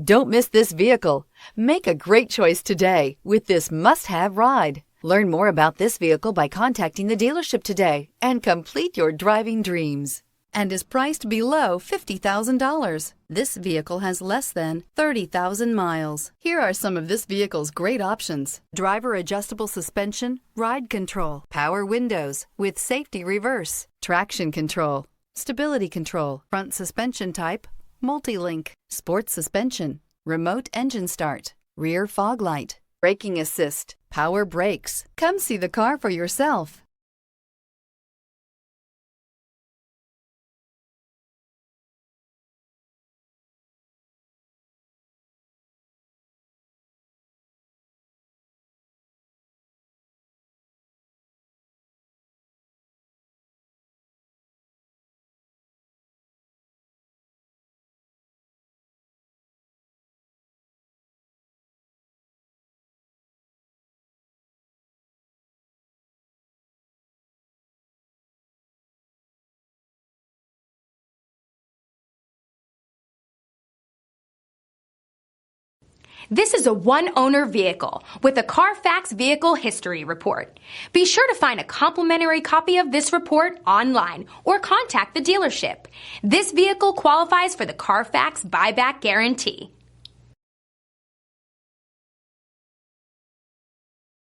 Don't miss this vehicle. Make a great choice today with this must-have ride. Learn more about this vehicle by contacting the dealership today and complete your driving dreams. And is priced below $50,000. This vehicle has less than 30,000 miles. Here are some of this vehicle's great options: driver adjustable suspension, ride control, power windows with safety reverse, traction control, stability control, front suspension type, multi-link, sports suspension, remote engine start, rear fog light, braking assist, power brakes. Come see the car for yourself. This is a one-owner vehicle with a Carfax Vehicle History Report. Be sure to find a complimentary copy of this report online or contact the dealership. This vehicle qualifies for the Carfax Buyback Guarantee.